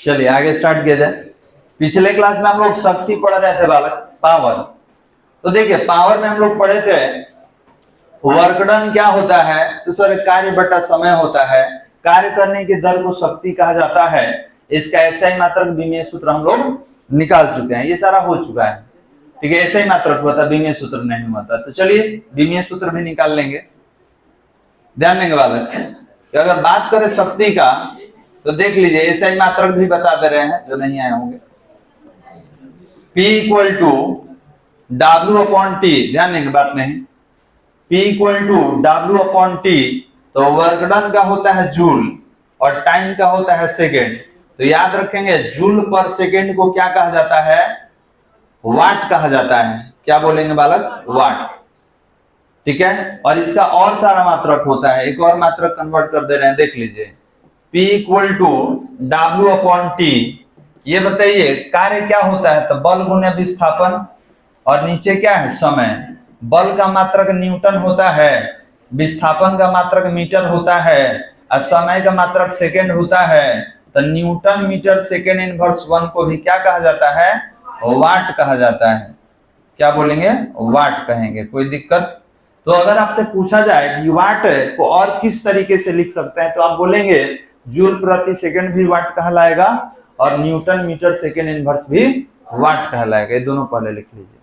चलिए आगे स्टार्ट किया जाए। पिछले क्लास में हम लोग शक्ति पढ़ रहे थे बालक, पावर। तो देखिए पावर में हम लोग पढ़े थे वर्क डन क्या होता है, तो सर कार्य बटा समय होता है। कार्य करने की दर को शक्ति कहा जाता है। इसका ऐसा ही मात्रक विमीय सूत्र हम लोग निकाल चुके हैं, ये सारा हो चुका है। ठीक है, ऐसा ही मात्रक हुआ था, विमीय सूत्र नहीं हुआ था। तो चलिए विमीय सूत्र भी निकाल लेंगे। ध्यान देंगे बालक, तो अगर बात करें शक्ति का तो देख लीजिए ऐसा ही मात्रक भी बता दे रहे हैं जो नहीं आए होंगे। P equal to W upon T, ध्यान देंगे बात नहीं। P equal to W upon T, तो वर्क डन का होता है जूल और टाइम का होता है सेकेंड। तो याद रखेंगे जूल पर सेकेंड को क्या कहा जाता है, वाट कहा जाता है। क्या बोलेंगे बालक, वाट। ठीक है, और इसका और सारा मात्रक होता है, एक और मात्रक कन्वर्ट कर दे रहे हैं, देख लीजिए। P equal to W upon T, ये बताइए कार्य क्या होता है, तो बल गुने विस्थापन, और नीचे क्या है समय। बल का मात्रक न्यूटन होता है, विस्थापन का मात्रक मीटर होता है, और समय का मात्रक सेकेंड होता है। तो newton metre second inverse one को भी क्या कहा जाता है, वाट कहा जाता है। क्या बोलेंगे, वाट कहेंगे, कोई दिक्कत। तो अगर आपसे पूछा जाए कि वाट को और किस तरीके से लिख सकते हैं, तो आप बोलेंगे जूल प्रति सेकंड भी वाट कहलाएगा और न्यूटन मीटर सेकंड इनवर्स भी वाट कहलाएगा। ये दोनों पहले लिख लीजिए।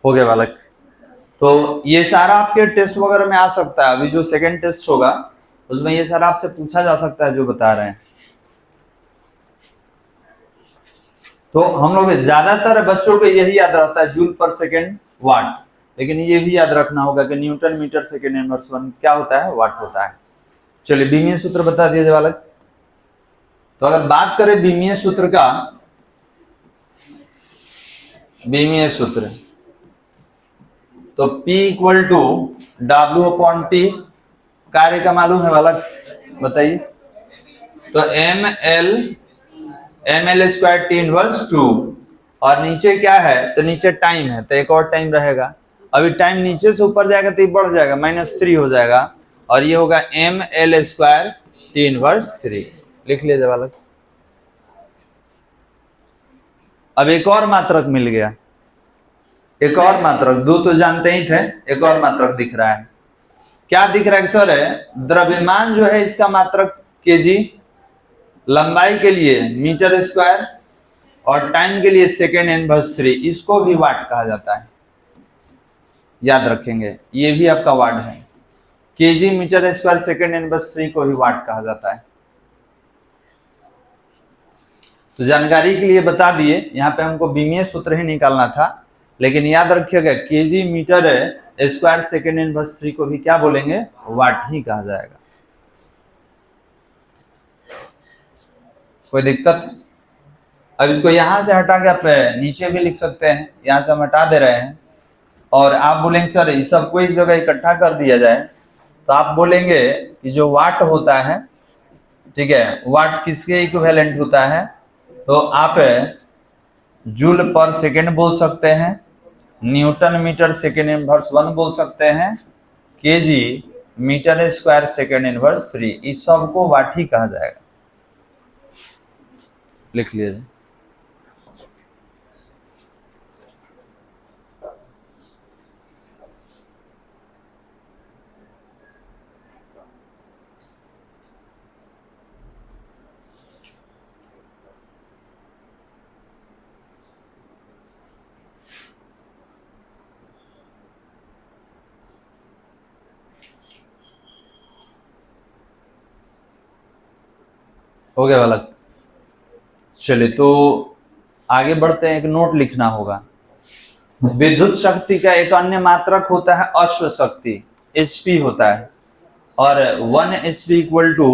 हो गया बालक। तो ये सारा आपके टेस्ट वगैरह में आ सकता है। अभी जो सेकंड टेस्ट होगा उसमें ये सारा आपसे पूछा जा सकता है जो बता रहे हैं। तो हम लोग ज्यादातर बच्चों को यही याद रहता है जूल पर सेकेंड वाट, लेकिन ये भी याद रखना होगा कि newton metre second inverse one क्या होता है, वाट होता है। चलिए विमीय सूत्र बता दिए बालक। तो अगर बात करें विमीय सूत्र का, विमीय सूत्र तो P equal to W upon T, कार्य का मालूम है बालक, बताइए। तो M L square T inverse 2, और नीचे क्या है, तो नीचे टाइम है, तो एक और टाइम रहेगा। अभी टाइम नीचे से ऊपर जाएगा तो ये बढ़ जाएगा, -3 हो जाएगा, और ये होगा M L square T inverse 3। लिख लीजिए बालक। अब एक और मात्रक मिल गया, एक और मात्रक, दो तो जानते ही थे, एक और मात्रक दिख रहा है। क्या दिख रहा है सर, है द्रव्यमान जो है इसका मात्रक केजी, लंबाई के लिए मीटर स्क्वायर, और टाइम के लिए सेकेंड इनवर्स 3, इसको भी वाट कहा जाता है। याद रखेंगे ये भी आपका वाट है। KG metre square second inverse 3 को भी वाट कहा जाता है। तो जानकारी के लिए बता दिए, यहाँ पे हमको विमीय सूत्र ही निकालना था, लेकिन याद रखिएगा KG metre square second inverse 3 को भी क्या बोलेंगे, वाट ही कहा जाएगा। कोई दिक्कत। अब इसको यहां से हटा के आप नीचे भी लिख सकते हैं, यहां से हम हटा दे रहे हैं, और आप बोलेंगे सर इस सबको एक जगह इकट्ठा कर दिया जाए, तो आप बोलेंगे कि जो वाट होता है, ठीक है, वाट किसके इक्विवेलेंट होता है, तो आप जूल पर सेकेंड बोल सकते हैं, न्यूटन मीटर सेकेंड इनवर्स 1 बोल सकते हैं, KG metre square second inverse 3, इस सबको वाट ही कहा जाएगा। लिख लीजिए। हो गया बालक। चलिए तो आगे बढ़ते हैं, एक नोट लिखना होगा। विद्युत शक्ति का एक अन्य मात्रक होता है अश्व शक्ति, HP होता है, और 1 HP इक्वल टू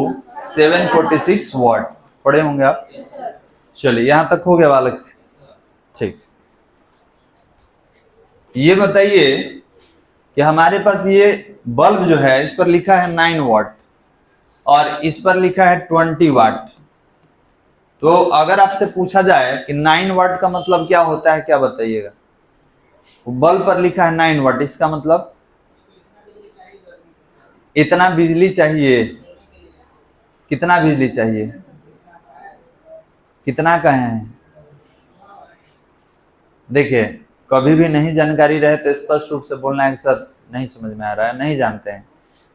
746 वाट। पढ़े होंगे आप। चलिए यहां तक हो गया बालक। ठीक, ये बताइए कि हमारे पास ये बल्ब जो है इस पर लिखा है 9 वाट और इस पर लिखा है 20 वाट। तो अगर आपसे पूछा जाए कि 9 वाट का मतलब क्या होता है, क्या बताइएगा? बल्ब पर लिखा है 9 वाट, इसका मतलब इतना बिजली चाहिए। कितना बिजली चाहिए? कितना कहें? देखिए, कभी भी नहीं जानकारी रहे तो स्पष्ट रूप से बोलना है सर नहीं समझ में आ रहा है, नहीं जानते हैं,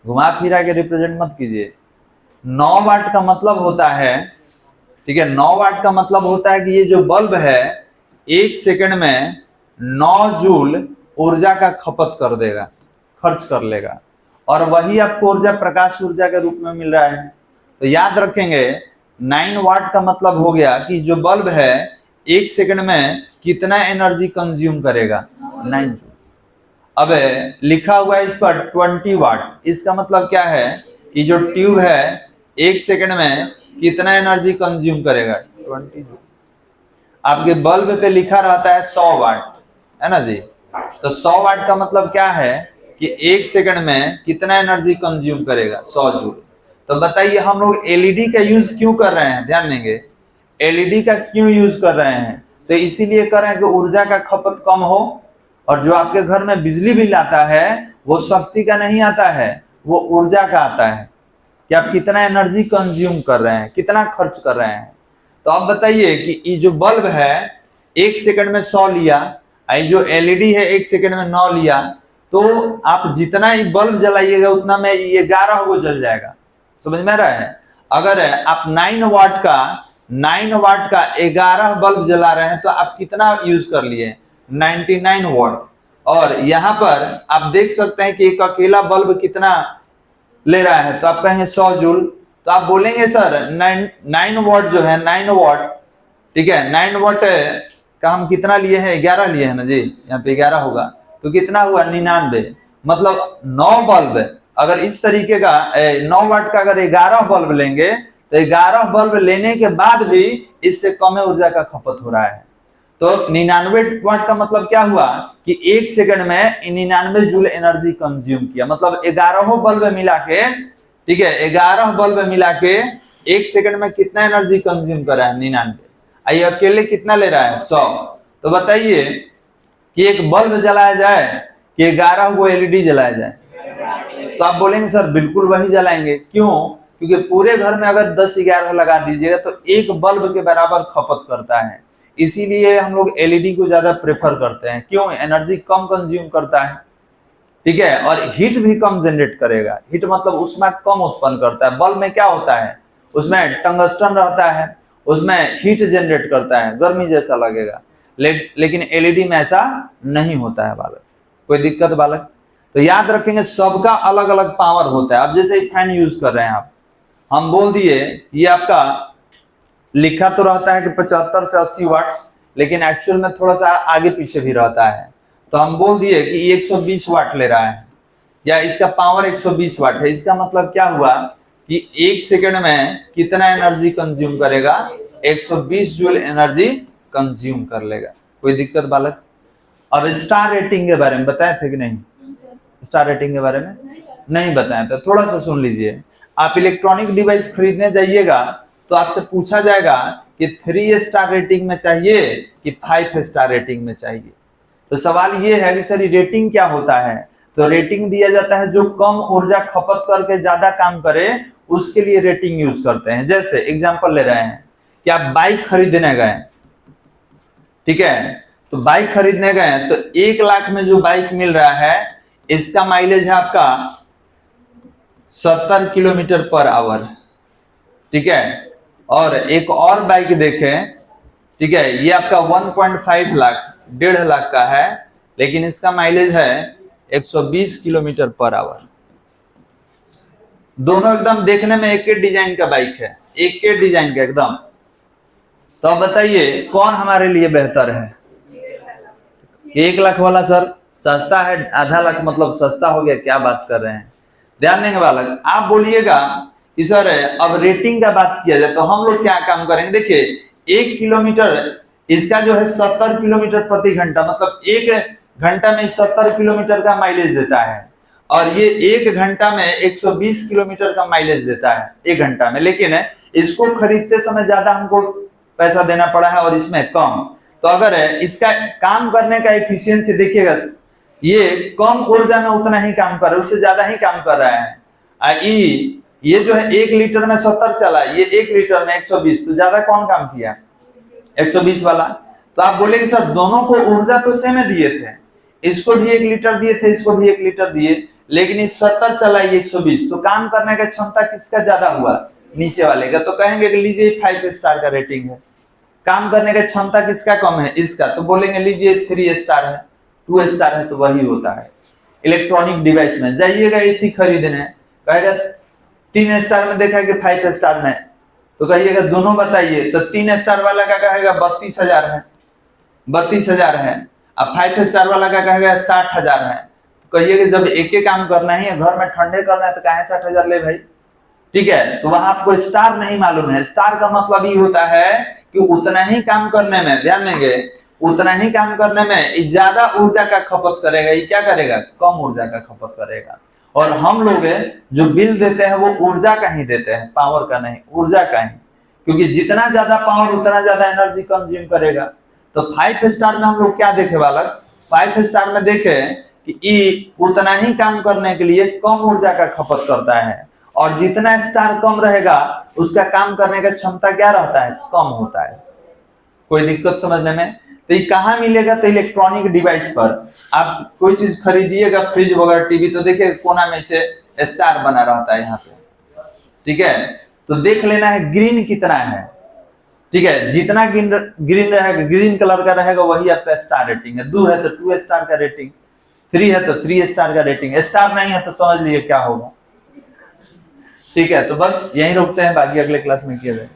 घुमा फिरा के रिप्रेजेंट मत कीजिए। 9 वाट का मतलब होता है, ठीक है, 9 वाट का मतलब होता है कि ये जो बल्ब है 1 सेकंड में 9 जूल ऊर्जा का खपत कर देगा, खर्च कर लेगा, और वही आपको ऊर्जा प्रकाश ऊर्जा के रूप में मिल रहा है। तो याद रखेंगे 9 वाट का मतलब हो गया कि जो बल्ब है 1 सेकंड में कितना एनर्जी कंज्यूम करेगा, 9 जूल। अब लिखा हुआ है इस पर 20 वाट, इसका मतलब क्या है कि जो ट्यूब है 1 सेकंड में कितना एनर्जी कंज्यूम करेगा, 20 जूल। आपके बल्ब पे लिखा रहता है 100 वाट, है ना जी। तो 100 वाट का मतलब क्या है कि 1 सेकंड में कितना एनर्जी कंज्यूम करेगा, 100 जूल। तो बताइए हम लोग एलईडी का यूज क्यों कर रहे हैं? ध्यान देंगे, एलईडी का क्यों यूज कर रहे हैं? तो इसीलिए कर रहे हैं कि ऊर्जा का खपत कम हो, और जो आपके घर में बिजली बिल आता है वो शक्ति का नहीं आता है, वो ऊर्जा का आता है कि आप कितना एनर्जी कंज्यूम कर रहे हैं, कितना खर्च कर रहे हैं। तो आप बताइए कि ये जो बल्ब है 1 सेकंड में 100 लिया, ये जो एलईडी है 1 सेकंड में 9 लिया, तो आप जितना ही बल्ब जलाइएगा उतना में ये 11 वो जल जाएगा। समझ में आ रहा है? अगर आप 9 वाट का 11 बल्ब जला रहे हैं तो आप कितना यूज कर लिए, 99 वाट। और यहाँ पर आप देख सकते हैं कि एक अकेला बल्ब कितना ले रहा है, तो आप कहेंगे 100 जूल। तो आप बोलेंगे सर 9 वाट जो है 9 वाट, ठीक है, 9 वाट का हम कितना लिए हैं, 11 लिए हैं ना जी, यहाँ पे 11 होगा, तो कितना हुआ 99। मतलब 9 बल्ब, अगर इस तरीके का 9 वाट का अगर 11 बल्ब लेंगे तो 11 बल्ब लेने के बाद भी इससे कम ऊर्जा का खपत हो रहा है। तो 99 वाट का मतलब क्या हुआ कि 1 सेकंड में 99 जूल एनर्जी कंज्यूम किया। मतलब 11 बल्ब मिला के, ठीक है, 11 बल्ब मिला के 1 सेकंड में कितना एनर्जी कंज्यूम कर रहा है, 99। आइए अकेले कितना ले रहा है, 100। तो बताइए कि एक बल्ब जलाया जाए कि 11 को एलईडी जलाया जाए? तो आप बोलेंगे सर बिल्कुल वही जलाएंगे। क्यों? क्योंकि पूरे घर में अगर 10-11 लगा दीजिएगा तो एक बल्ब के बराबर खपत करता है, इसीलिए हम लोग एलईडी को ज्यादा प्रेफर करते हैं। क्यों? एनर्जी कम कंज्यूम करता है, ठीक है, और हीट भी कम जनरेट करेगा। हीट मतलब ऊष्मा कम उत्पन्न करता है। बल्ब में क्या होता है, उसमें टंगस्टन रहता है, उसमें हीट जनरेट करता है, गर्मी जैसा लगेगा, लेकिन एलईडी में ऐसा नहीं होता है बालक। कोई दिक्कत बालक? तो याद रखेंगे सबका अलग अलग पावर होता है। अब जैसे फैन यूज कर रहे हैं आप, हम बोल दिए ये आपका लिखा तो रहता है कि 75 से 80 वाट, लेकिन एक्चुअल में थोड़ा सा आगे पीछे भी रहता है। तो हम बोल दिए कि ये 120 वाट ले रहा है, या इसका पावर 120 वाट है। इसका मतलब क्या हुआ कि 1 सेकंड में कितना एनर्जी कंज्यूम करेगा, 120 जूल एनर्जी कंज्यूम कर लेगा। कोई दिक्कत बालक? अब स्टार रेटिंग के बारे में बताए थे कि नहीं? स्टार रेटिंग के बारे में नहीं बताया था, थोड़ा सा सुन लीजिए। आप इलेक्ट्रॉनिक डिवाइस खरीदने जाइएगा तो आपसे पूछा जाएगा कि 3 स्टार रेटिंग में चाहिए कि 5 स्टार रेटिंग में चाहिए। तो सवाल ये है कि सर रेटिंग क्या होता है? तो रेटिंग दिया जाता है जो कम ऊर्जा खपत करके ज्यादा काम करे, उसके लिए रेटिंग यूज करते हैं। जैसे एग्जांपल ले रहे हैं कि आप बाइक खरीदने गए, ठीक है, तो बाइक खरीदने गए तो 1 लाख में जो बाइक मिल रहा है इसका माइलेज है आपका 70 किलोमीटर पर आवर, ठीक है। और एक और बाइक देखें, ठीक है, ये आपका 1.5 लाख 1.5 लाख का है, लेकिन इसका माइलेज है 120 किलोमीटर पर आवर। दोनों एकदम देखने में एक ही डिजाइन का बाइक है, एक के डिजाइन का एकदम। तो अब बताइए कौन हमारे लिए बेहतर है? 1 लाख वाला सर सस्ता है, आधा लाख मतलब सस्ता हो गया, क्या बात कर रहे हैं? ध्यान देंगे बालक, आप बोलिएगा कि सर अब रेटिंग का बात किया जाए तो हम लोग क्या काम करेंगे। देखिए 1 किलोमीटर इसका जो है 70 किलोमीटर प्रति घंटा, मतलब 1 घंटा में 70 किलोमीटर का माइलेज देता है, और ये 1 घंटा में 120 किलोमीटर का माइलेज देता है 1 घंटा में। लेकिन इसको खरीदते समय ज्यादा हमको पैसा देना पड़ा है और इसमें कम। तो अगर इसका काम करने का एफिशिएंसी देखिएगा, ये कम ऊर्जा में उतना ही काम कर रहा है, उससे ज्यादा ही काम कर रहा है। ये जो है 1 लीटर में 70 चला, ये 1 लीटर में 120, तो ज्यादा कौन काम किया? 120 वाला। तो आप बोलेंगे सर दोनों को ऊर्जा तो सेम दिए थे, इसको भी 1 लीटर दिए थे, इसको भी 1 लीटर दिए, लेकिन इस 70 चला, ये 120, तो काम करने का क्षमता किसका ज्यादा हुआ? नीचे वाले का। तो कहेंगे कि लीजिए 5 स्टार का रेटिंग है। काम करने का क्षमता किसका कम है? इसका। तो बोलेंगे लीजिए 3 स्टार है, 2 स्टार है। तो वही होता है इलेक्ट्रॉनिक डिवाइस में। जाइएगा एसी खरीदने, कहेगा 3 स्टार में देखा कि 5 स्टार में, तो कहिएगा दोनों बताइए। तो 3 स्टार वाला का कहेगा 32,000 है, 32,000 है। अब 5 स्टार वाला का कहेगा 60,000 है। तो कहिए कि जब एक ही काम करना ही है, घर में ठंडे करना है, तो काहे 60,000 ले भाई? ठीक है, तो वहां आपको स्टार नहीं मालूम है। स्टार का मतलब ये होता है कि उतना ही काम करने में, ध्यान देंगे, उतना ही काम करने में ज्यादा ऊर्जा का खपत करेगा। ये क्या करेगा? कम ऊर्जा का खपत करेगा। और हम लोग जो बिल देते हैं वो ऊर्जा का ही देते हैं, पावर का नहीं, ऊर्जा का ही। क्योंकि जितना ज्यादा पावर उतना ज्यादा एनर्जी कंज्यूम करेगा। तो 5 स्टार में हम लोग क्या देखे बालक? 5 स्टार में देखे कि ई उतना ही काम करने के लिए कम ऊर्जा का खपत करता है, और जितना स्टार कम रहेगा उसका काम करने का क्षमता क्या रहता है? कम होता है। कोई दिक्कत समझने में? तो ये कहाँ मिलेगा? तो इलेक्ट्रॉनिक डिवाइस पर। आप कोई चीज खरीदिएगा, फ्रिज वगैरह, टीवी, तो देखिए कोना में से स्टार बना रहता है यहाँ पे, ठीक है? तो देख लेना है ग्रीन कितना है, ठीक है? जितना ग्रीन रहेगा, ग्रीन कलर का रहेगा, वही आपका स्टार रेटिंग है। 2 है तो 2 स्टार का रेटिंग, 3 है तो 3 स्टार का रेटिंग, स्टार नहीं है तो समझ लीजिए क्या होगा। ठीक है, तो बस यहीं रोकते हैं, बाकी अगले क्लास में किया जाए।